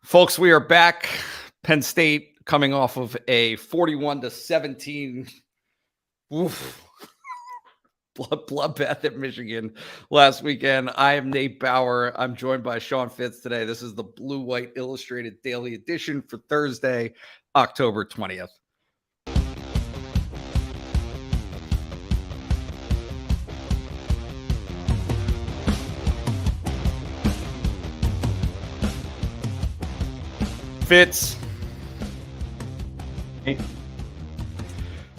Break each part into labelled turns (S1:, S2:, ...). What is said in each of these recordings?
S1: Folks, we are back. Penn State coming off of a 41-17 bloodbath at Michigan last weekend. I am Nate Bauer. I'm joined by Sean Fitz today. This is the Blue White Illustrated Daily Edition for Thursday, October 20th. Fitz.
S2: Hey.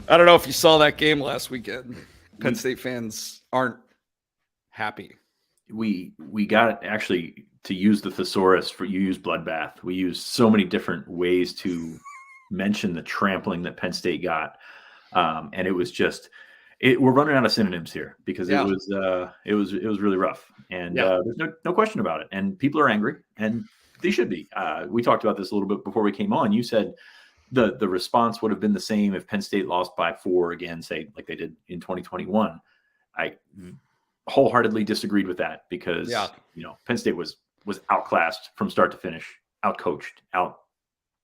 S1: I don't know if you saw that game last weekend. Penn State fans aren't happy.
S2: We got actually to use the thesaurus for you use bloodbath. We used so many different ways to mention the trampling that Penn State got, and it was just we're running out of synonyms here because it was really rough, and there's no question about it. And people are angry, and they should be. We talked about this a little bit before we came on. You said the response would have been the same if Penn State lost by 4 again, say like they did in 2021. I wholeheartedly disagreed with that because Penn State was outclassed from start to finish, outcoached, out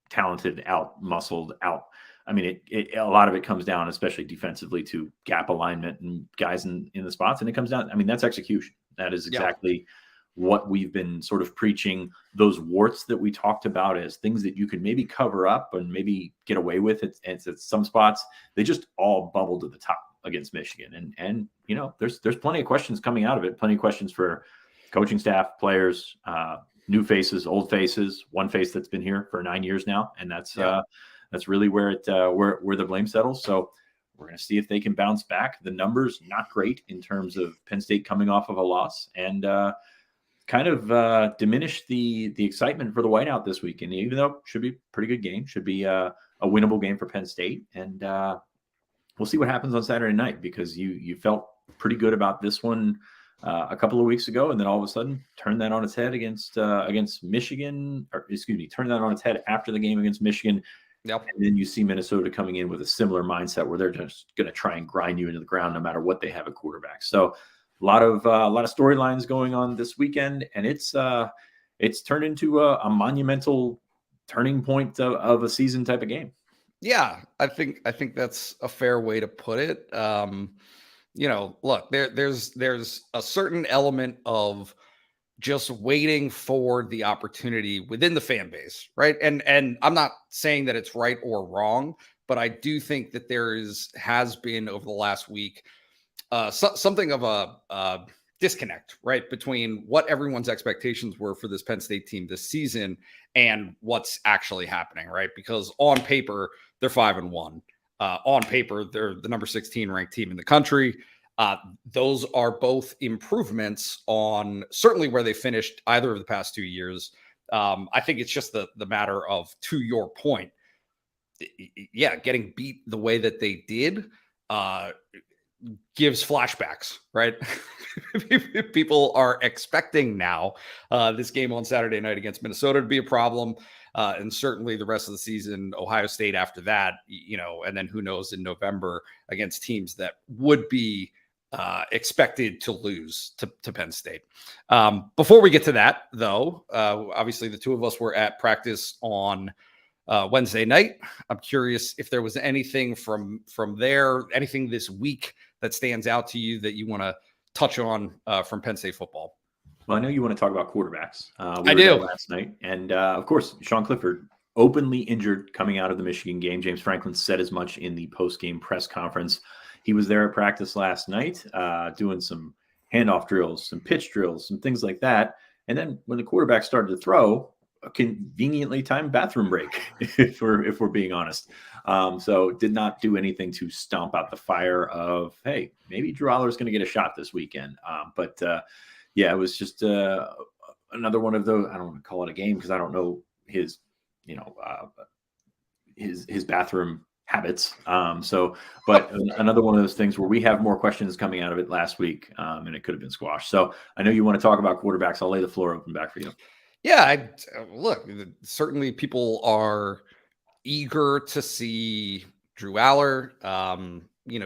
S2: talented, out muscled, out. I mean, a lot of it comes down, especially defensively, to gap alignment and guys in the spots, and it comes down. I mean, that's execution. That is exactly what we've been sort of preaching. Those warts that we talked about as things that you could maybe cover up and maybe get away with it. And at some spots, they just all bubbled to the top against Michigan. And there's plenty of questions coming out of it. Plenty of questions for coaching staff, players, new faces, old faces, one face that's been here for 9 years now. And that's really where where the blame settles. So we're going to see if they can bounce back. The numbers not great in terms of Penn State coming off of a loss, and kind of diminish the excitement for the whiteout this weekend, even though it should be a pretty good game, should be a winnable game for Penn State. And we'll see what happens on Saturday night, because you felt pretty good about this one a couple of weeks ago, and then all of a sudden turned that on its head against Michigan, turned that on its head after the game against Michigan.
S1: Yep.
S2: And then you see Minnesota coming in with a similar mindset where they're just going to try and grind you into the ground no matter what they have at quarterback. So a lot of storylines going on this weekend, and it's turned into a monumental turning point of a season type of game.
S1: Yeah, I think that's a fair way to put it. Look, there's a certain element of just waiting for the opportunity within the fan base, right? And I'm not saying that it's right or wrong, but I do think that has been over the last week something of a disconnect, right, between what everyone's expectations were for this Penn State team this season and what's actually happening, right? Because on paper, they're 5-1. On paper, they're the number 16 ranked team in the country. Those are both improvements on certainly where they finished either of the past 2 years. I think it's just the matter of, to your point, getting beat the way that they did gives flashbacks, right? People are expecting now this game on Saturday night against Minnesota to be a problem. And certainly the rest of the season, Ohio State after that, and then who knows in November against teams that would be expected to lose to Penn State. Before we get to that, though, obviously the two of us were at practice on Wednesday night. I'm curious if there was anything from there, anything this week that stands out to you that you want to touch on from Penn State football.
S2: Well, I know you want to talk about quarterbacks.
S1: I do.
S2: Last night. And of course, Sean Clifford openly injured coming out of the Michigan game. James Franklin said as much in the post-game press conference. He was there at practice last night doing some handoff drills, some pitch drills, some things like that. And then when the quarterback started to throw, a conveniently timed bathroom break, if we're being honest. So did not do anything to stomp out the fire of, hey, maybe Drew Aller's going to get a shot this weekend. But it was just another one of those. I don't want to call it a game because I don't know his bathroom habits. But another one of those things where we have more questions coming out of it last week, and it could have been squashed. So I know you want to talk about quarterbacks. I'll lay the floor open back for you.
S1: Yeah, look, certainly people are eager to see Drew Aller.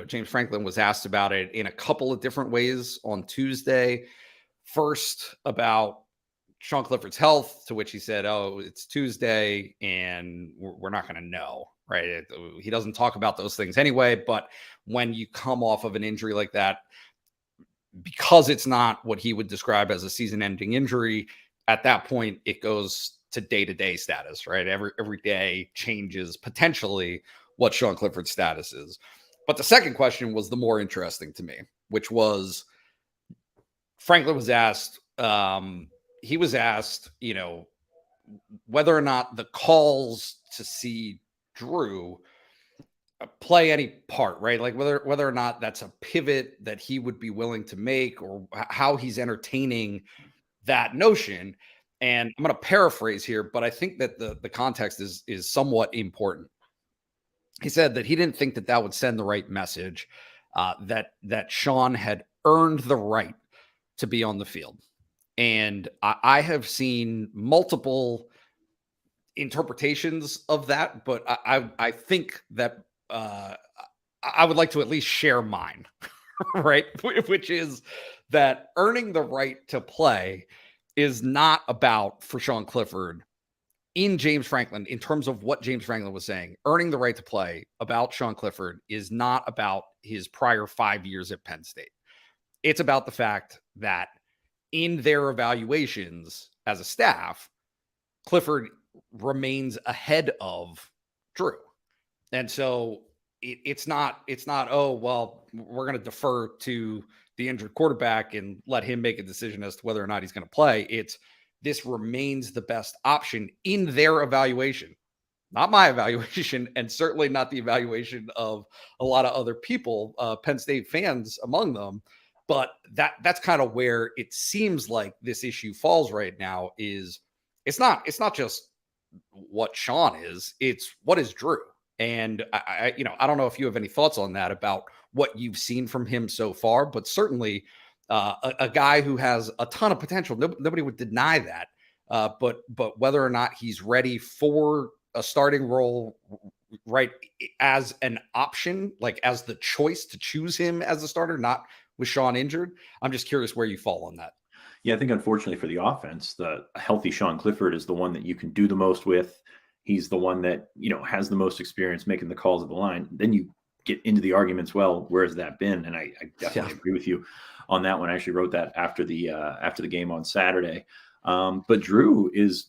S1: James Franklin was asked about it in a couple of different ways on Tuesday. First, about Sean Clifford's health, to which he said, "Oh, it's Tuesday and we're not going to know." Right. He doesn't talk about those things anyway. But when you come off of an injury like that, because it's not what he would describe as a season ending injury, at that point, it goes to day-to-day status, right? Every day changes potentially what Sean Clifford's status is. But the second question was the more interesting to me, which was Franklin was asked, he was asked, whether or not the calls to see Drew play any part, right? Like whether or not that's a pivot that he would be willing to make, or how he's entertaining that notion. And I'm going to paraphrase here, but I think that the context is somewhat important. He said that he didn't think that that would send the right message, that Sean had earned the right to be on the field. And I have seen multiple interpretations of that, but I think that I would like to at least share mine, right? Which is that earning the right to play is not about, for Sean Clifford, in James Franklin, in terms of what James Franklin was saying, earning the right to play about Sean Clifford is not about his prior 5 years at Penn State. It's about the fact that in their evaluations as a staff, Clifford remains ahead of Drew. And so it's not, oh, well, we're going to defer to the injured quarterback and let him make a decision as to whether or not he's going to play. It's, this remains the best option in their evaluation, not my evaluation, and certainly not the evaluation of a lot of other people, Penn State fans among them. But that's kind of where it seems like this issue falls right now. Is it's not just what Sean is, it's what is Drew. And I don't know if you have any thoughts on that, about what you've seen from him so far, but certainly a guy who has a ton of potential. Nobody would deny that. But whether or not he's ready for a starting role, right, as an option, like as the choice to choose him as a starter, not with Sean injured. I'm just curious where you fall on that.
S2: Yeah, I think unfortunately for the offense, the healthy Sean Clifford is the one that you can do the most with. He's the one that, has the most experience making the calls at the line. Then you get into the arguments, well, where has that been? And I definitely agree with you on that one. I actually wrote that after the game on Saturday. But Drew is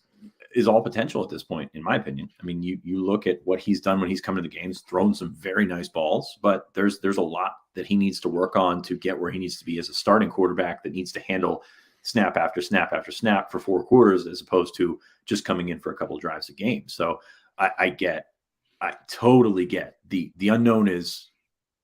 S2: all potential at this point, in my opinion. I mean, you look at what he's done when he's come to the games, thrown some very nice balls, but there's a lot that he needs to work on to get where he needs to be as a starting quarterback that needs to handle snap after snap after snap for 4 quarters, as opposed to just coming in for a couple of drives a game. So I totally get the unknown is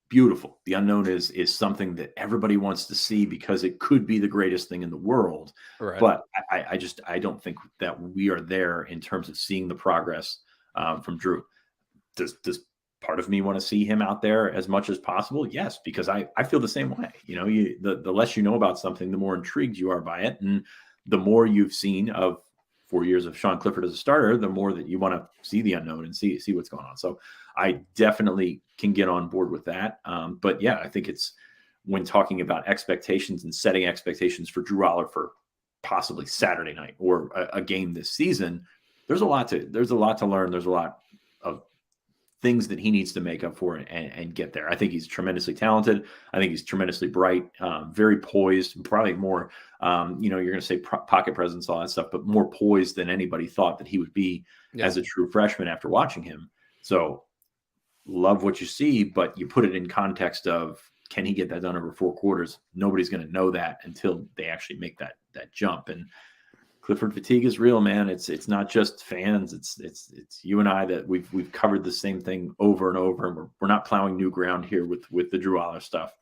S2: beautiful. The unknown is something that everybody wants to see because it could be the greatest thing in the world. Right. But I don't think that we are there in terms of seeing the progress from Drew. Does part of me want to see him out there as much as possible? Yes, because I feel the same way. The less you know about something, the more intrigued you are by it. And the more you've seen of 4 years of Sean Clifford as a starter, the more that you want to see the unknown and see what's going on. So I definitely can get on board with that. But yeah, I think it's, when talking about expectations and setting expectations for Drew Aller for possibly Saturday night or a game this season, there's a lot to learn. There's a lot of things that he needs to make up for and get there. I think he's tremendously talented. I think he's tremendously bright, very poised, probably more, you're going to say pocket presence, all that stuff, but more poised than anybody thought that he would be as a true freshman after watching him. So love what you see, but you put it in context of, can he get that done over 4 quarters? Nobody's going to know that until they actually make that jump. And Clifford fatigue is real, man. It's not just fans. It's you and I that we've covered the same thing over and over, and we're not plowing new ground here with the Drew Aller stuff.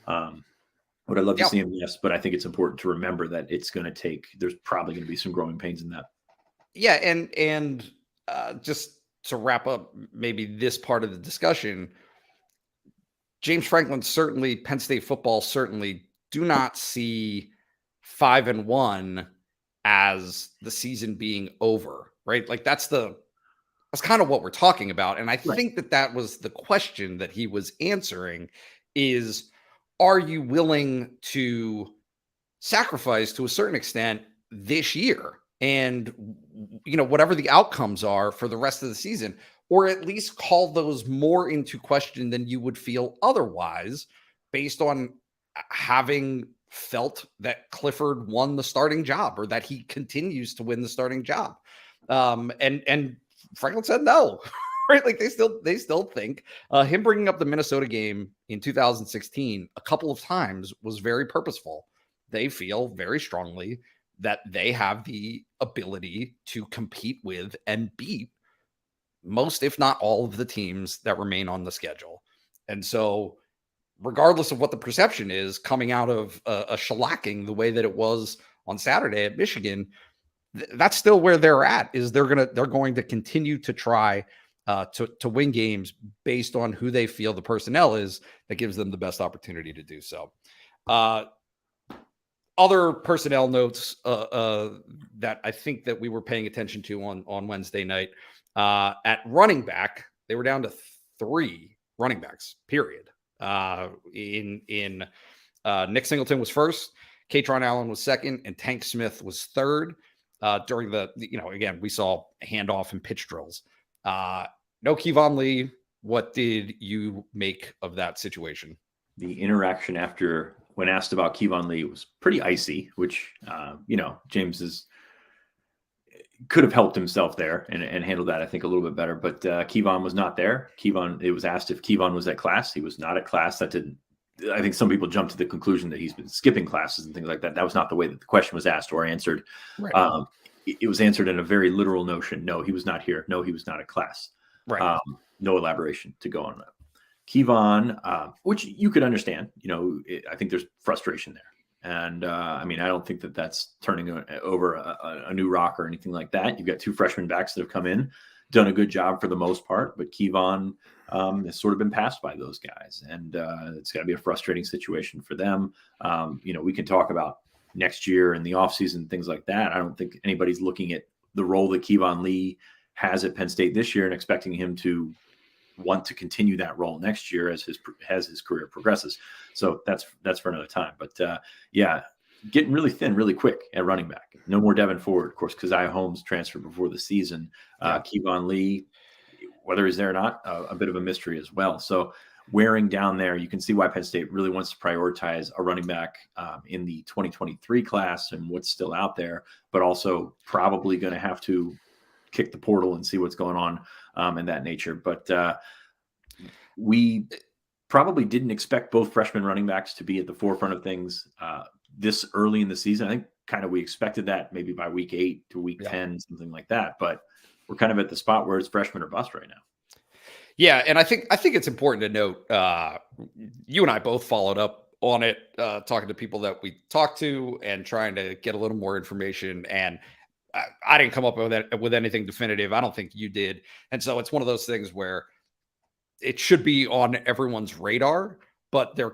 S2: Would I love to see him? Yes, but I think it's important to remember that it's going to take. There's probably going to be some growing pains in that.
S1: Yeah, and just to wrap up maybe this part of the discussion, James Franklin certainly, Penn State football certainly do not see 5-1 as the season being over, right? Like that's kind of what we're talking about. And I think that was the question that he was answering is, are you willing to sacrifice to a certain extent this year. And, whatever the outcomes are for the rest of the season, or at least call those more into question than you would feel otherwise, based on having felt that Clifford won the starting job, or that he continues to win the starting job. And Franklin said no, right? Like they still think him bringing up the Minnesota game in 2016 a couple of times was very purposeful. They feel very strongly that they have the ability to compete with and beat most, if not all, of the teams that remain on the schedule. And so, regardless of what the perception is coming out of a shellacking the way that it was on Saturday at Michigan, that's still where they're at. Is they're going to continue to try to win games based on who they feel the personnel is that gives them the best opportunity to do so. Other personnel notes that I think that we were paying attention to on Wednesday night, at running back, they were down to 3 running backs, period. Nick Singleton was first, Katron Allen was second, and Tank Smith was third. During again, we saw handoff and pitch drills. No Keyvone Lee. What did you make of that situation?
S2: The interaction after, when asked about Keyvone Lee, was pretty icy, which, James could have helped himself there and handled that, I think, a little bit better. But Keyvone was not there. It was asked if Keyvone was at class. He was not at class. I think some people jumped to the conclusion that he's been skipping classes and things like that. That was not the way that the question was asked or answered. Right. It was answered in a very literal notion. No, he was not here. No, he was not at class.
S1: Right.
S2: No elaboration to go on that. Keyvone, which you could understand, I think there's frustration there. And I don't think that that's turning over a new rock or anything like that. You've got 2 freshman backs that have come in, done a good job for the most part, but Keyvone has sort of been passed by those guys. And it's got to be a frustrating situation for them. We can talk about next year and the offseason, things like that. I don't think anybody's looking at the role that Keyvone Lee has at Penn State this year and expecting him to want to continue that role next year as his career progresses. So that's for another time. But getting really thin really quick at running back. No more Devin Ford, of course, Keziah Holmes transferred before the season. Keyvone Lee, whether he's there or not, a bit of a mystery as well. So wearing down there, you can see why Penn State really wants to prioritize a running back in the 2023 class and what's still out there, but also probably going to have to kick the portal and see what's going on in that nature. But we probably didn't expect both freshman running backs to be at the forefront of things this early in the season. I think we expected that maybe by week 8 to week 10, something like that. But we're kind of at the spot where it's freshman or bust right now.
S1: Yeah, and I think it's important to note, you and I both followed up on it, talking to people that we talked to and trying to get a little more information. And I didn't come up with anything definitive. I don't think you did. And so it's one of those things where it should be on everyone's radar, but there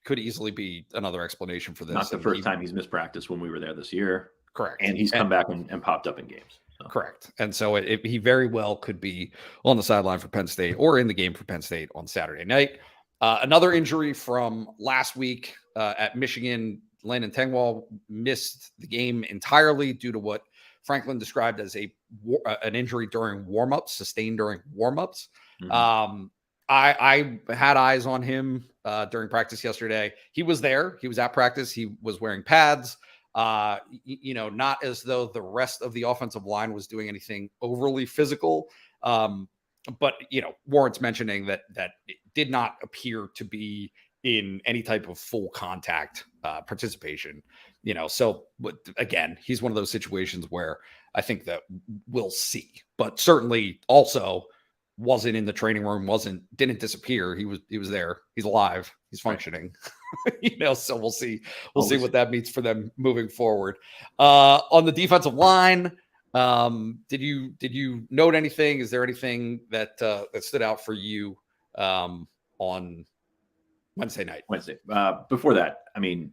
S1: could easily be another explanation for this.
S2: Not the first time he's missed practice when we were there this year.
S1: Correct.
S2: And he's come back and popped up in games. So.
S1: Correct. And so he very well could be on the sideline for Penn State or in the game for Penn State on Saturday night. Another injury from last week at Michigan, Landon Tengwall missed the game entirely due to what Franklin described as an injury during warmups, sustained during warmups. Mm-hmm. I had eyes on him during practice yesterday. He was there. He was at practice. He was wearing pads. Not as though the rest of the offensive line was doing anything overly physical. But warrants mentioning that it did not appear to be in any type of full contact participation. So again, he's one of those situations where I think that we'll see, but certainly also wasn't in the training room, didn't disappear. He was there. He's alive. He's functioning. So we'll see. We'll see what that means for them moving forward. On the defensive line, did you note anything? Is there anything that stood out for you on Wednesday night?
S2: Before that,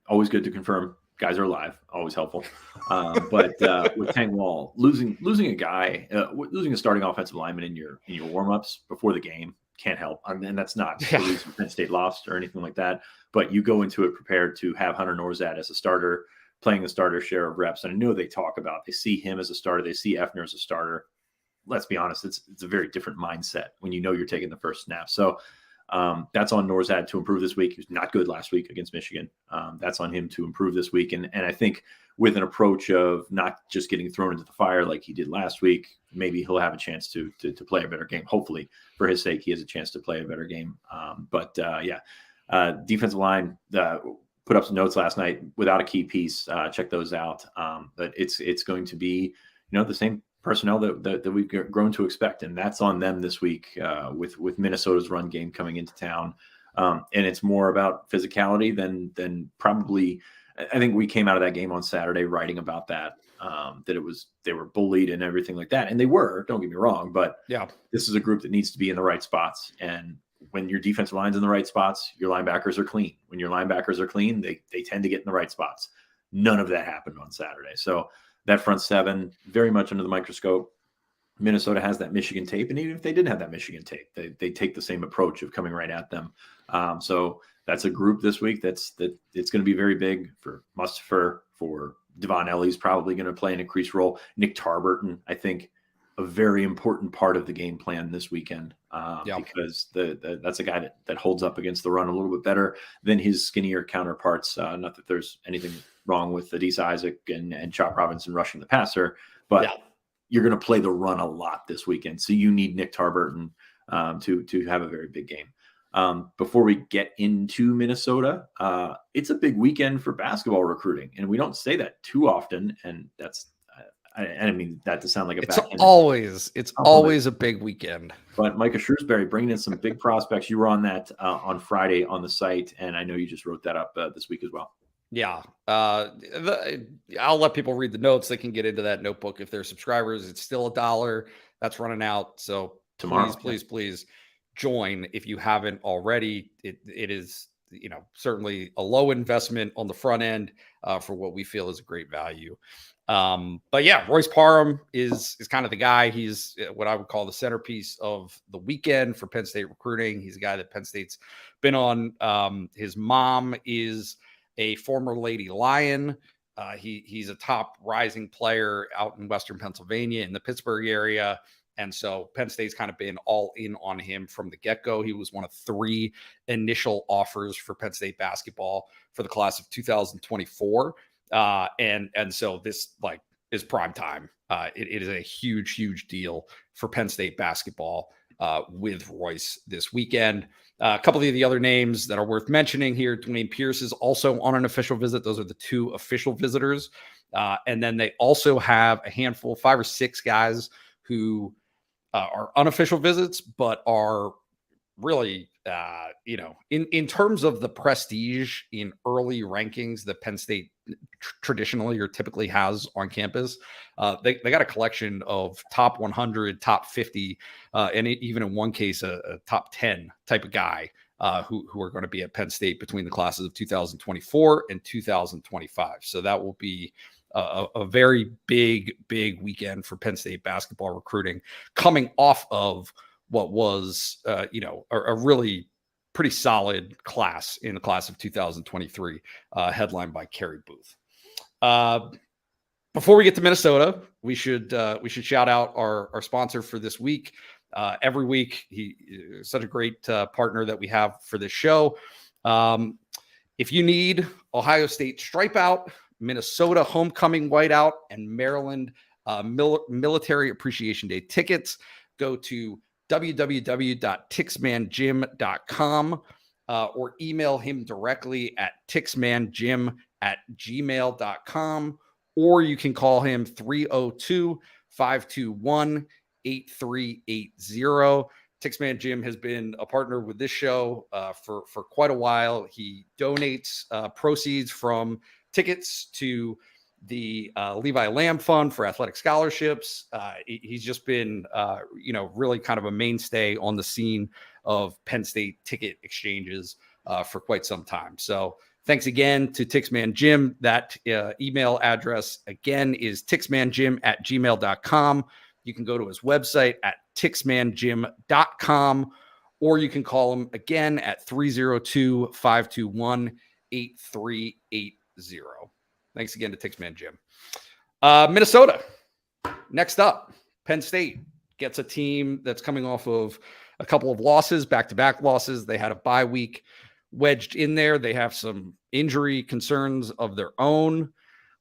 S2: always good to confirm guys are alive. Always helpful. But with Tengwall losing a guy, losing a starting offensive lineman in your warmups before the game can't help. And that's not the reason Penn State lost or anything like that. But you go into it prepared to have Hunter Norzad as a starter playing the starter share of reps. And I know they see him as a starter. They see Effner as a starter. Let's be honest, it's a very different mindset when you know you're taking the first snap. So that's on Norzad to improve this week. He was not good last week against Michigan. That's on him to improve this week. And I think with an approach of not just getting thrown into the fire like he did last week, maybe he'll have a chance to play a better game. Hopefully, for his sake, he has a chance to play a better game. Defensive line put up some notes last night without a key piece. Check those out. But it's going to be, the same personnel that we've grown to expect, and that's on them this week with Minnesota's run game coming into town. And it's more about physicality than probably. I think we came out of that game on Saturday writing about that they were bullied and everything like that, and they were. Don't get me wrong, but this is a group that needs to be in the right spots. And when your defensive line's in the right spots, your linebackers are clean. When your linebackers are clean, they tend to get in the right spots. None of that happened on Saturday. So that front seven, very much under the microscope. Minnesota has that Michigan tape, and even if they didn't have that Michigan tape, they take the same approach of coming right at them. So that's a group this week it's going to be very big for Mustipher, for Devon Ellie's probably going to play an increased role. Nick Tarburton, I think, a very important part of the game plan this weekend because that's a guy that holds up against the run a little bit better than his skinnier counterparts. Not that there's anything wrong with Adisa Isaac and Chop Robinson rushing the passer, but you're going to play the run a lot this weekend. So you need Nick Tarburton to have a very big game. Before we get into Minnesota, it's a big weekend for basketball recruiting, and we don't say that too often. And that's, I mean that to sound like
S1: it's always a big weekend.
S2: But Micah Shrewsbury bringing in some big prospects. You were on that on Friday on the site, and I know you just wrote that up this week as well.
S1: Yeah. I'll let people read the notes. They can get into that notebook if they're subscribers. It's still $1. That's running out. So tomorrow, please join if you haven't already. It is, certainly a low investment on the front end for what we feel is a great value. But yeah, Royce Parham is kind of the guy. He's what I would call the centerpiece of the weekend for Penn State recruiting. He's a guy that Penn State's been on. His mom is a former Lady Lion. He's a top rising player out in Western Pennsylvania in the Pittsburgh area. And so Penn State's kind of been all in on him from the get-go. He was one of 3 initial offers for Penn State basketball for the class of 2024. And so this is prime time. It is a huge deal for Penn State basketball with Royce this weekend. A couple of the other names that are worth mentioning here. Dwayne Pierce is also on an official visit. Those are the 2 official visitors. And then they also have a handful, 5 or 6 guys who are unofficial visits, but are really, in terms of the prestige in early rankings that Penn State traditionally or typically has on campus, they got a collection of top 100, top 50, and even in one case, a top 10 type of guy who are going to be at Penn State between the classes of 2024 and 2025. So that will be a very big weekend for Penn State basketball recruiting, coming off of what was, a really pretty solid class in the class of 2023, headlined by Kerry Booth. Before we get to Minnesota, we should shout out our sponsor for this week. Every week, he is such a great partner that we have for this show. If you need Ohio State stripe out, Minnesota homecoming whiteout, and Maryland military appreciation day tickets, go to www.tixmanjim.com or email him directly at tixmanjim@gmail.com, or you can call him 302-521-8380. Tixman Jim has been a partner with this show for quite a while. He donates proceeds from tickets to the Levi Lamb Fund for athletic scholarships. He's just been, really kind of a mainstay on the scene of Penn State ticket exchanges for quite some time. So thanks again to Tixman Jim. That email address again is tixmanjim@gmail.com. You can go to his website at tixmanjim.com, or you can call him again at 302-521-8380. Thanks again to Tixman Jim. Minnesota, next up, Penn State gets a team that's coming off of a couple of losses, back-to-back losses. They had a bye week wedged in there. They have some injury concerns of their own.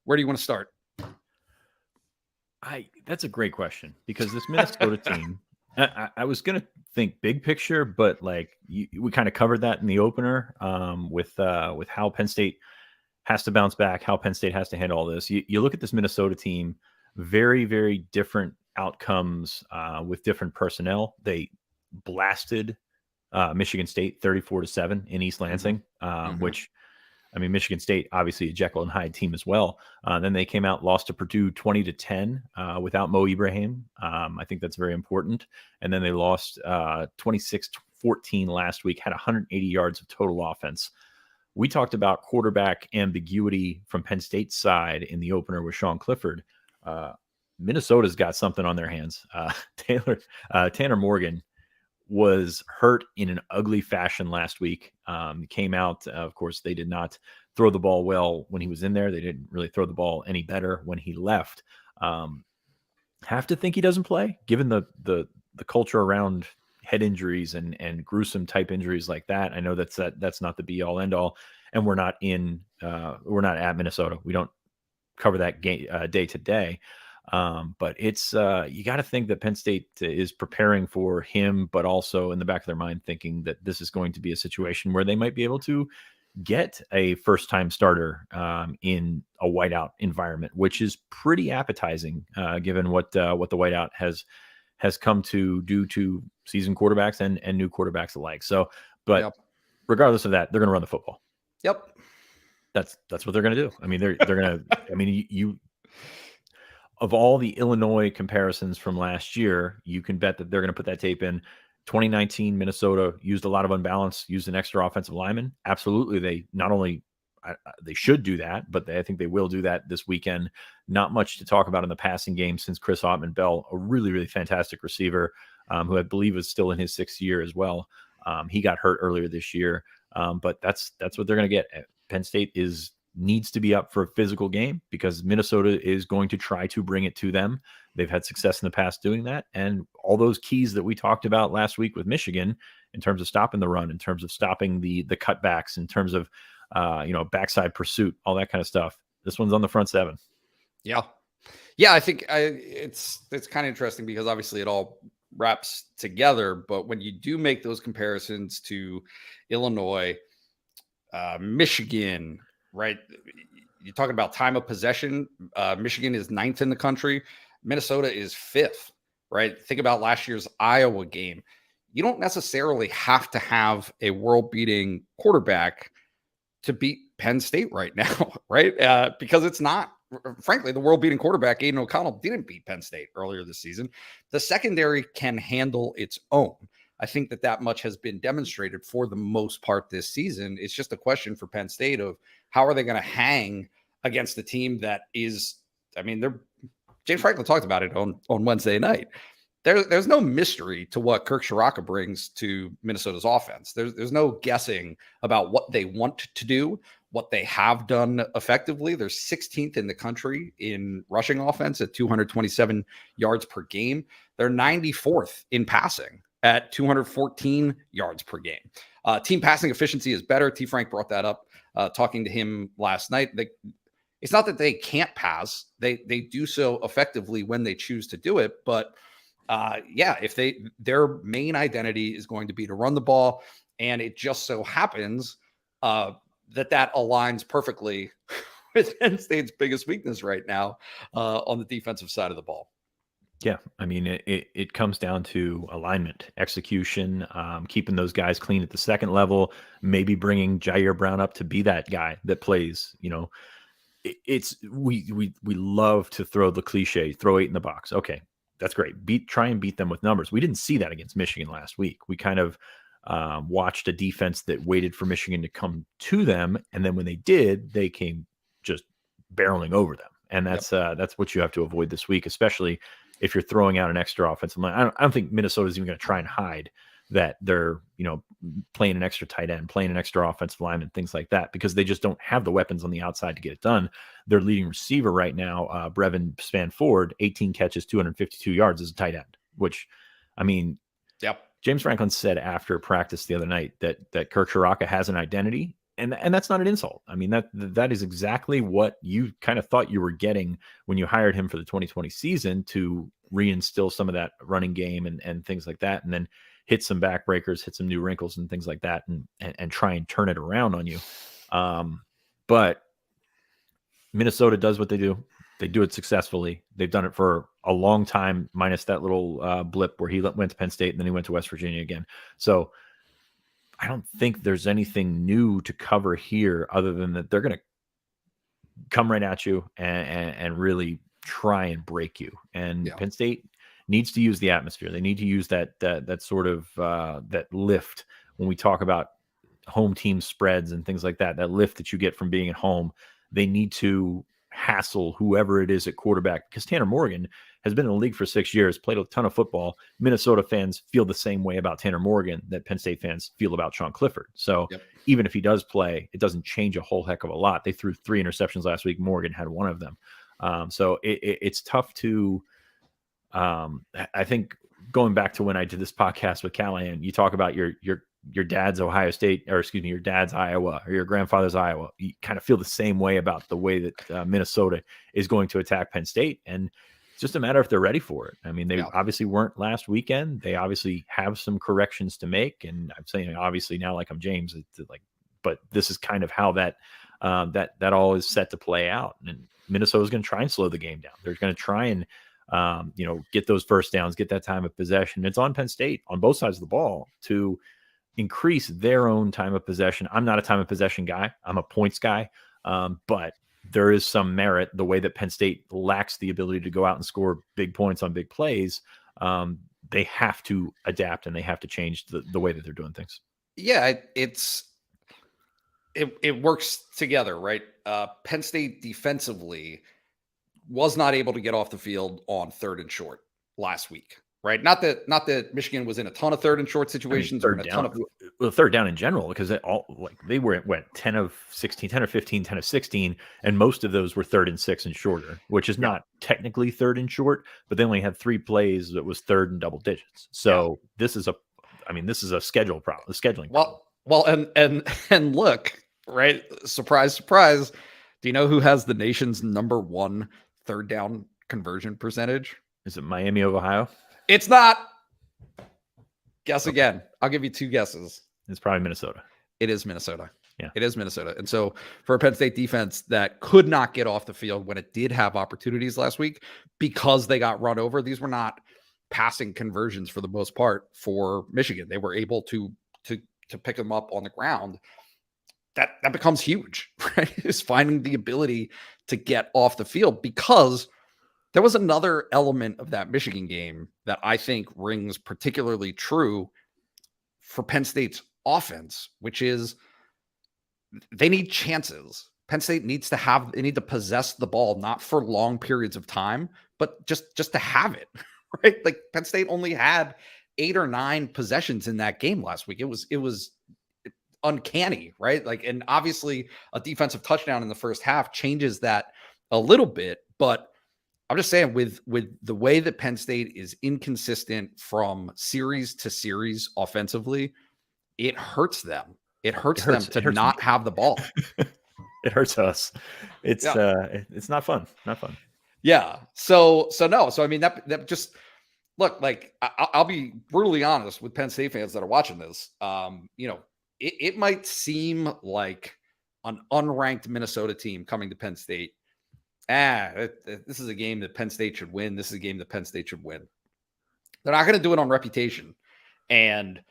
S1: Where do you want to start?
S3: That's a great question, because this Minnesota team, I was going to think big picture, but like we kind of covered that in the opener with how Penn State has to bounce back, how Penn State has to handle all this. You look at this Minnesota team, very, very different outcomes with different personnel. They blasted Michigan State 34-7 in East Lansing, which, I mean, Michigan State, obviously a Jekyll and Hyde team as well. Then they came out, lost to Purdue 20-10 without Mo Ibrahim. I think that's very important. And then they lost 26-14 last week, had 180 yards of total offense. We talked about quarterback ambiguity from Penn State's side in the opener with Sean Clifford. Minnesota's got something on their hands. Tanner Morgan was hurt in an ugly fashion last week. Came out, of course, they did not throw the ball well when he was in there. They didn't really throw the ball any better when he left. Have to think he doesn't play, given the culture around head injuries and gruesome type injuries like that. I know that's not the be all end all, and we're not at Minnesota. We don't cover that game day to day. But it's you got to think that Penn State is preparing for him, but also in the back of their mind thinking that this is going to be a situation where they might be able to get a first-time starter in a whiteout environment, which is pretty appetizing given what the whiteout has come to do to seasoned quarterbacks and new quarterbacks alike. So, but regardless of that, they're going to run the football.
S1: Yep,
S3: that's what they're going to do. I mean, they're going to. I mean, you. Of all the Illinois comparisons from last year, you can bet that they're going to put that tape in. 2019, Minnesota used a lot of unbalance, used an extra offensive lineman. Absolutely. They not only they should do that, but I think they will do that this weekend. Not much to talk about in the passing game since Chris Ottman-Bell, a really, really fantastic receiver who I believe is still in his 6th year as well. He got hurt earlier this year, but that's what they're going to get. Penn State needs to be up for a physical game because Minnesota is going to try to bring it to them. They've had success in the past doing that. And all those keys that we talked about last week with Michigan in terms of stopping the run, in terms of stopping the cutbacks, in terms of, backside pursuit, all that kind of stuff. This one's on the front 7.
S1: Yeah. Yeah. I think it's kind of interesting because obviously it all wraps together, but when you do make those comparisons to Illinois, Michigan, right? You're talking about time of possession. Michigan is 9th in the country. Minnesota is 5th, right? Think about last year's Iowa game. You don't necessarily have to have a world-beating quarterback to beat Penn State right now, right? Because it's not, frankly, the world-beating quarterback, Aiden O'Connell, didn't beat Penn State earlier this season. The secondary can handle its own. I think that much has been demonstrated for the most part this season. It's just a question for Penn State of how are they going to hang against a team that is, I mean, James Franklin talked about it on Wednesday night. There's no mystery to what Kirk Shiraka brings to Minnesota's offense. There's no guessing about what they want to do, what they have done effectively. They're 16th in the country in rushing offense at 227 yards per game. They're 94th in passing at 214 yards per game. Team passing efficiency is better. T. Frank brought that up talking to him last night. It's not that they can't pass. They do so effectively when they choose to do it. But if their main identity is going to be to run the ball, and it just so happens that aligns perfectly with Penn State's biggest weakness right now on the defensive side of the ball.
S3: Yeah, I mean, it comes down to alignment, execution, keeping those guys clean at the second level, maybe bringing Jair Brown up to be that guy that plays. We love to throw the cliche, throw 8 in the box. Okay, that's great. Try and beat them with numbers. We didn't see that against Michigan last week. We kind of watched a defense that waited for Michigan to come to them, and then when they did, they came just barreling over them. And that's what you have to avoid this week, especially if you're throwing out an extra offensive line. I don't think Minnesota's even going to try and hide that they're, playing an extra tight end, playing an extra offensive lineman, things like that, because they just don't have the weapons on the outside to get it done. Their leading receiver right now, Brevin Spanford, 18 catches, 252 yards as a tight end, which, I mean,
S1: Yep.
S3: James Franklin said after practice the other night that Kirk Shiraka has an identity, and that's not an insult. I mean, that is exactly what you kind of thought you were getting when you hired him for the 2020 season, to reinstill some of that running game and things like that, and then hit some backbreakers, hit some new wrinkles and things like that, and try and turn it around on you. But Minnesota does what they do. They do it successfully. They've done it for a long time, minus that little blip where he went to Penn State and then he went to West Virginia again. So I don't think there's anything new to cover here other than that they're going to come right at you and really try and break you. And Penn State needs to use the atmosphere. They need to use that sort of that lift when we talk about home team spreads and things like that, that lift that you get from being at home. They need to hassle whoever it is at quarterback, because Tanner Morgan has been in the league for 6 years, played a ton of football. Minnesota fans feel the same way about Tanner Morgan that Penn State fans feel about Sean Clifford. So even if he does play, it doesn't change a whole heck of a lot. They threw 3 interceptions last week. Morgan had one of them. So it's tough to, I think going back to when I did this podcast with Callahan, you talk about your dad's Ohio State, or excuse me, your dad's Iowa, or your grandfather's Iowa. You kind of feel the same way about the way that Minnesota is going to attack Penn State. And it's just a matter if they're ready for it. I mean, they obviously weren't last weekend. They obviously have some corrections to make. And I'm saying, obviously now, like I'm James, but this is kind of how that all is set to play out. And Minnesota's going to try and slow the game down. They're going to try and, get those first downs, get that time of possession. It's on Penn State on both sides of the ball to increase their own time of possession. I'm not a time of possession guy. I'm a points guy. But there is some merit the way that Penn State lacks the ability to go out and score big points on big plays. They have to adapt and they have to change the way that they're doing things.
S1: Yeah, it works together, right? Penn State defensively was not able to get off the field on 3rd and short last week. Right. Not that Michigan was in a ton of 3rd and short situations, or in a ton of
S3: third down in general, because they were at 10 of 16, 10 of 15, 10 of 16. And most of those were 3rd and 6 and shorter, which is not technically 3rd and short, but they only had 3 plays that was 3rd and double digits. So this is a schedule problem, a scheduling problem.
S1: Well, and look, right. Surprise, surprise. Do you know who has the nation's #1 3rd down conversion percentage?
S3: Is it Miami of Ohio?
S1: It's not. Guess again. I'll give you 2 guesses.
S3: It's probably Minnesota.
S1: It is Minnesota.
S3: Yeah.
S1: It is Minnesota. And so for a Penn State defense that could not get off the field when it did have opportunities last week because they got run over, these were not passing conversions for the most part for Michigan. They were able to pick them up on the ground. That becomes huge, right? Is finding the ability to get off the field, because there was another element of that Michigan game that I think rings particularly true for Penn State's offense, which is they need chances. Penn State needs to possess the ball, not for long periods of time, but just to have it, right? Like Penn State only had 8 or 9 possessions in that game last week. It was uncanny, right? Like, and obviously a defensive touchdown in the first half changes that a little bit, but I'm just saying, with the way that Penn State is inconsistent from series to series offensively, it hurts them. It hurts them to not have the ball.
S3: It hurts us. It's not fun. Not fun.
S1: Yeah. So I mean, that just look, like I'll be brutally honest with Penn State fans that are watching this. It might seem like an unranked Minnesota team coming to Penn State. This is a game that Penn State should win. This is a game that Penn State should win. They're not going to do it on reputation. And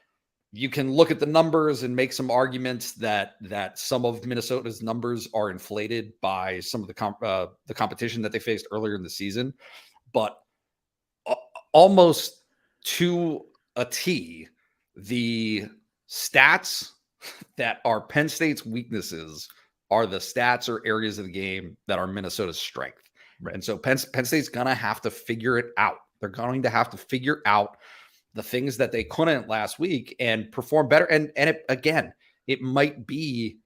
S1: you can look at the numbers and make some arguments that some of Minnesota's numbers are inflated by some of the competition that they faced earlier in the season. But almost to a T, the stats that are Penn State's weaknesses are the stats or areas of the game that are Minnesota's strength. Right. And so Penn State's going to have to figure it out. They're going to have to figure out the things that they couldn't last week and perform better. And again, it might be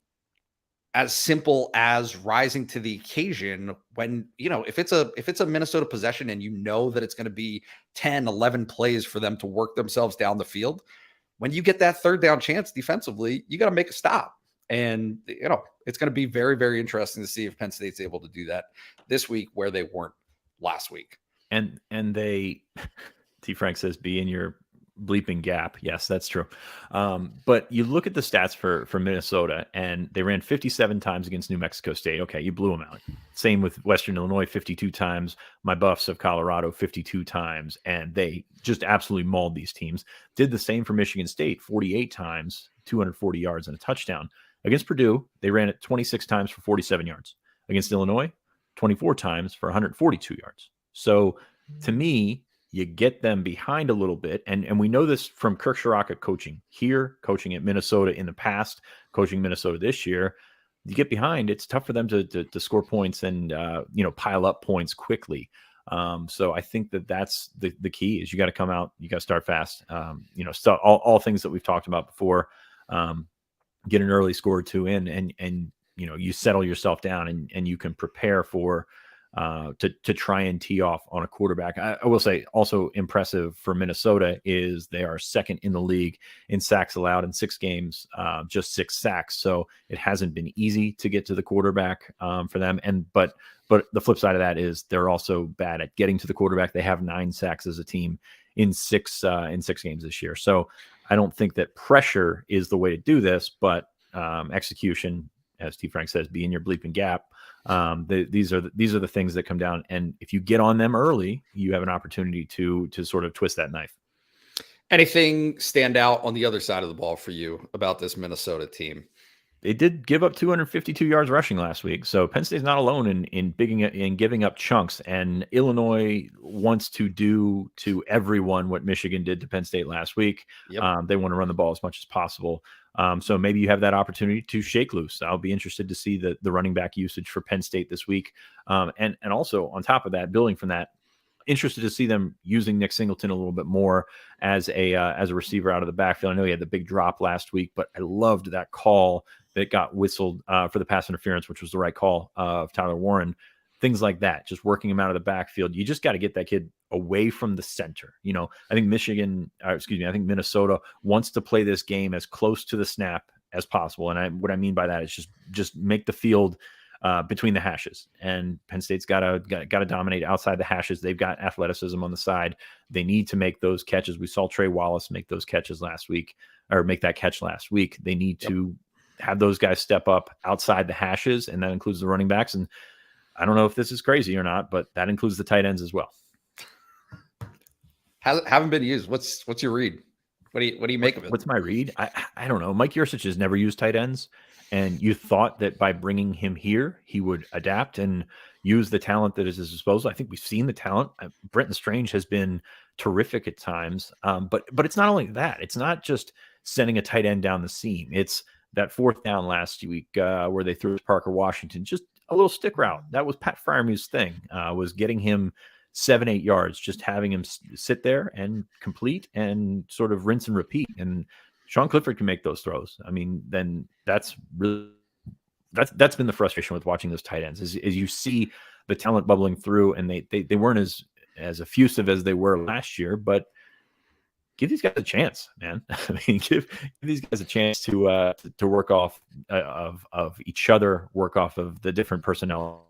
S1: as simple as rising to the occasion when, if it's a Minnesota possession and that it's going to be 10, 11 plays for them to work themselves down the field. When you get that third down chance defensively, you got to make a stop. And, it's going to be very, very interesting to see if Penn State's able to do that this week where they weren't last week.
S3: And they, T. Frank says, be in your bleeping gap. Yes, that's true. But you look at the stats for Minnesota, and they ran 57 times against New Mexico State. Okay, you blew them out. Same with Western Illinois, 52 times. My Buffs of Colorado, 52 times. And they just absolutely mauled these teams. Did the same for Michigan State, 48 times, 240 yards and a touchdown. Against Purdue, they ran it 26 times for 47 yards. Against Illinois, 24 times for 142 yards. So to me, you get them behind a little bit. And we know this from Kirk Shiraka coaching here, coaching at Minnesota in the past, coaching Minnesota this year. You get behind, it's tough for them to score points and, pile up points quickly. So I think that's the key is you got to come out, you got to start fast. All things that we've talked about before, get an early score or two in and you settle yourself down and you can prepare for to try and tee off on a quarterback. I will say also impressive for Minnesota is they are second in the league in sacks allowed in 6 games, just 6 sacks. So it hasn't been easy to get to the quarterback for them. But the flip side of that is they're also bad at getting to the quarterback. They have 9 sacks as a team in 6 games this year. So I don't think that pressure is the way to do this, but execution, as T. Frank says, be in your bleeping gap. These are the things that come down, and if you get on them early, you have an opportunity to sort of twist that knife.
S1: Anything stand out on the other side of the ball for you about this Minnesota team?
S3: They did give up 252 yards rushing last week, so Penn State's not alone in giving up chunks. And Illinois wants to do to everyone what Michigan did to Penn State last week. Yep. They want to run the ball as much as possible. So maybe you have that opportunity to shake loose. I'll be interested to see the running back usage for Penn State this week. And also on top of that, building from that, interested to see them using Nick Singleton a little bit more as a receiver out of the backfield. I know he had the big drop last week, but I loved that call that got whistled for the pass interference, which was the right call of Tyler Warren. Things like that, just working him out of the backfield. You just got to get that kid away from the center. I think I think Minnesota wants to play this game as close to the snap as possible. And what I mean by that is just make the field between the hashes. And Penn State's got to dominate outside the hashes. They've got athleticism on the side. They need to make those catches. We saw Trey Wallace make those catches last week, or make that catch last week. They need to have those guys step up outside the hashes, and that includes the running backs. And I don't know if this is crazy or not, but that includes the tight ends as well.
S1: Haven't been used. What's your read? What do you make of it?
S3: What's my read? I don't know. Mike Yurcich has never used tight ends, and you thought that by bringing him here, he would adapt and use the talent that is at his disposal. I think we've seen the talent. Brenton Strange has been terrific at times, but it's not only that. It's not just sending a tight end down the seam. It's that 4th down last week where they threw Parker Washington, just a little stick route. That was Pat Fryermuth's thing, was getting him 7-8 yards, just having him sit there and complete and sort of rinse and repeat. And Sean Clifford can make those throws. I mean, then that's been the frustration with watching those tight ends is you see the talent bubbling through, and they weren't as effusive as they were last year, but give these guys a chance, man. I mean, give these guys a chance to work off of each other, work off of the different personnel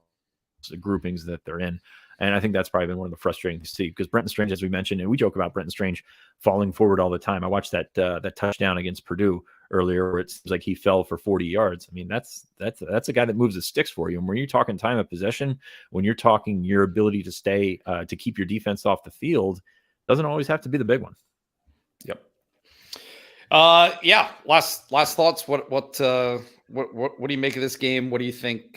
S3: groupings that they're in. And I think that's probably been one of the frustrating to see, because Brenton Strange, as we mentioned, and we joke about Brenton Strange falling forward all the time. I watched that touchdown against Purdue earlier, where it seems like he fell for 40 yards. I mean, that's a guy that moves his sticks for you. And when you're talking time of possession, when you're talking your ability to stay to keep your defense off the field, doesn't always have to be the big one.
S1: Yep. Yeah. Last thoughts. What do you make of this game? What do you think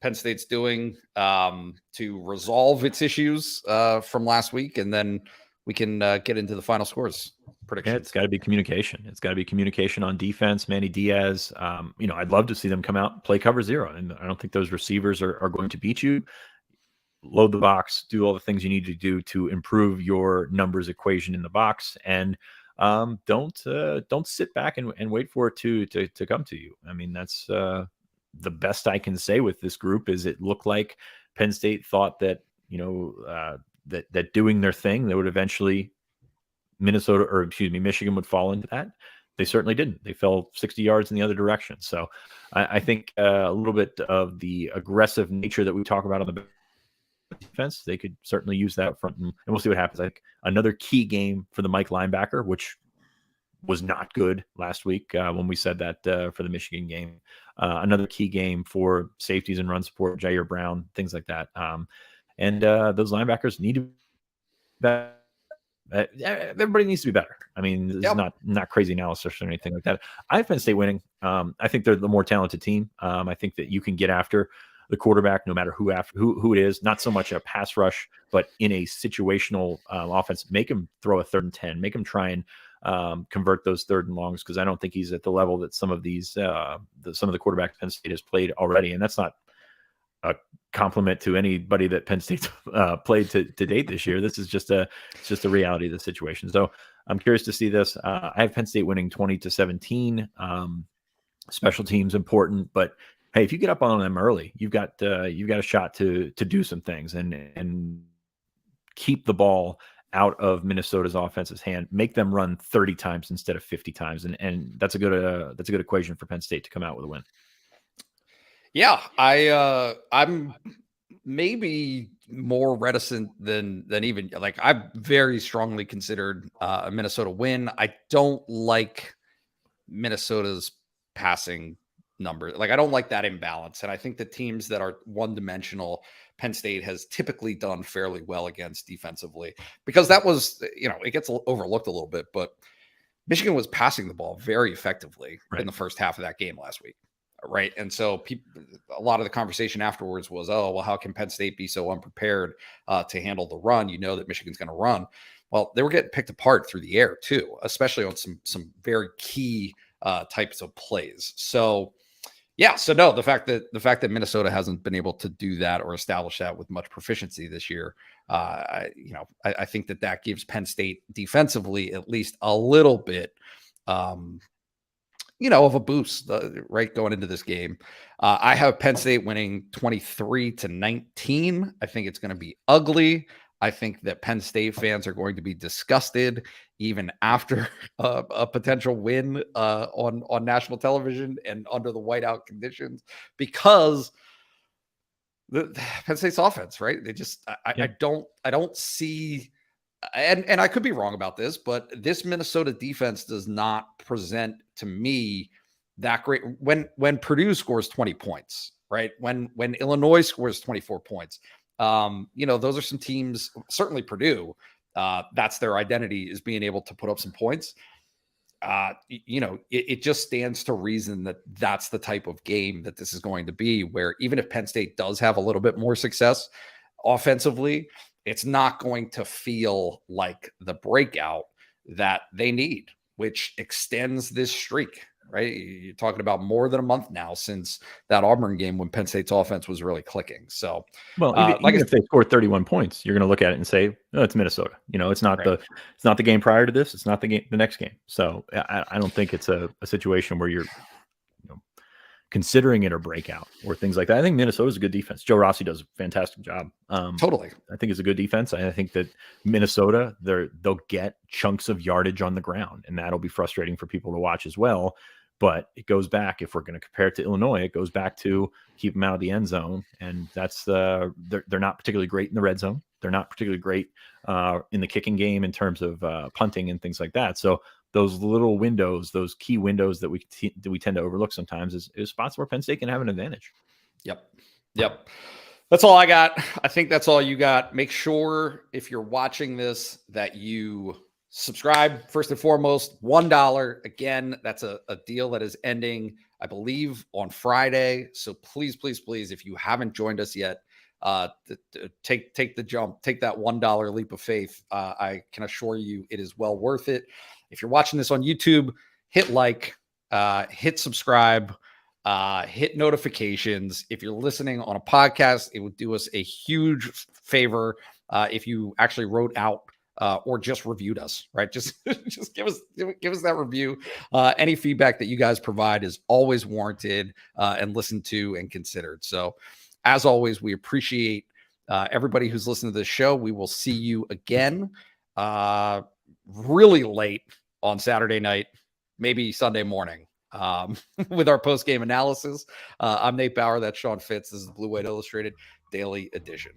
S1: Penn State's doing to resolve its issues from last week? And then we can get into the final scores predictions.
S3: Yeah, it's got to be communication. It's got to be communication on defense. Manny Diaz, I'd love to see them come out and play cover 0. And I don't think those receivers are going to beat you. load the box, do all the things you need to do to improve your numbers equation in the box, and don't sit back and wait for it to come to you. I mean, that's the best I can say with this group. Is it looked like Penn State thought that that doing their thing, they would eventually Michigan would fall into that. They certainly didn't. They fell 60 yards in the other direction. So I think a little bit of the aggressive nature that we talk about on the defense, they could certainly use that up front, and we'll see what happens. I think another key game for the Mike linebacker, which was not good last week when we said that for the Michigan game. Another key game for safeties and run support, Jair Brown, things like that. And those linebackers need to be everybody needs to be better. I mean, this is not crazy analysis or anything like that. I have Penn State winning. I think they're the more talented team. I think that you can get after the quarterback no matter who it is. Not so much a pass rush, but in a situational offense, make him throw a 3rd and 10, make him try and convert those 3rd and longs, because I don't think he's at the level that some of these some of the quarterbacks Penn State has played already, and that's not a compliment to anybody that Penn State's played to date this year. This is just a reality of the situation. So I'm curious to see this. I have Penn State winning 20-17. Special teams important, but hey, if you get up on them early, you've got a shot to do some things and keep the ball out of Minnesota's offense's hand, make them run 30 times instead of 50 times, and that's a good equation for Penn State to come out with a win.
S1: Yeah, I'm maybe more reticent than even, like, I've very strongly considered a Minnesota win. I don't like Minnesota's passing number. Like, I don't like that imbalance. And I think the teams that are one-dimensional, Penn State has typically done fairly well against defensively, because that was, it gets overlooked a little bit, but Michigan was passing the ball very effectively in the first half of that game last week. Right. And so a lot of the conversation afterwards was, oh, well, how can Penn State be so unprepared to handle the run? You know that Michigan's going to run. Well, they were getting picked apart through the air too, especially on some very key types of plays. So yeah, so no, the fact that Minnesota hasn't been able to do that or establish that with much proficiency this year, I think that gives Penn State defensively at least a little bit of a boost, right, going into this game. I have Penn State winning 23-19. I think it's going to be ugly. I think that Penn State fans are going to be disgusted even after a potential win on national television and under the whiteout conditions, because the Penn State's offense, right? They just, I don't see. And I could be wrong about this, but this Minnesota defense does not present to me that great. When Purdue scores 20 points, right? When Illinois scores 24 points, those are some teams, certainly Purdue, that's their identity, is being able to put up some points. It just stands to reason that that's the type of game that this is going to be, where even if Penn State does have a little bit more success offensively, it's not going to feel like the breakout that they need, which extends this streak, right? You're talking about more than a month now since that Auburn game when Penn State's offense was really clicking. So,
S3: well, even if they score 31 points, you're going to look at it and say, "Oh, it's Minnesota." It's not it's not the game prior to this. It's not the next game. So I don't think it's a situation where you're considering it a breakout or things like that. I think Minnesota's a good defense. Joe Rossi does a fantastic job.
S1: Totally. I
S3: think it's a good defense. I think that Minnesota, they'll get chunks of yardage on the ground, and that'll be frustrating for people to watch as well. But it goes back, if we're going to compare it to Illinois, it goes back to keep them out of the end zone. And that's they're not particularly great in the red zone. They're not particularly great in the kicking game in terms of punting and things like that. So those little windows, those key windows that we tend to overlook sometimes is spots where Penn State can have an advantage.
S1: Yep. That's all I got. I think that's all you got. Make sure, if you're watching this, that you subscribe first and foremost. $1. Again, that's a deal that is ending, I believe, on Friday. So please, if you haven't joined us yet, take the jump, take that $1 leap of faith. I can assure you it is well worth it. If you're watching this on YouTube, hit like, hit subscribe, hit notifications. If you're listening on a podcast, it would do us a huge favor if you actually wrote out or just reviewed us, right? Just give us that review. Any feedback that you guys provide is always warranted and listened to and considered. So as always, we appreciate everybody who's listened to this show. We will see you again really late on Saturday night, maybe Sunday morning with our post-game analysis. I'm Nate Bauer. That's Sean Fitz. This is the Blue White Illustrated Daily Edition.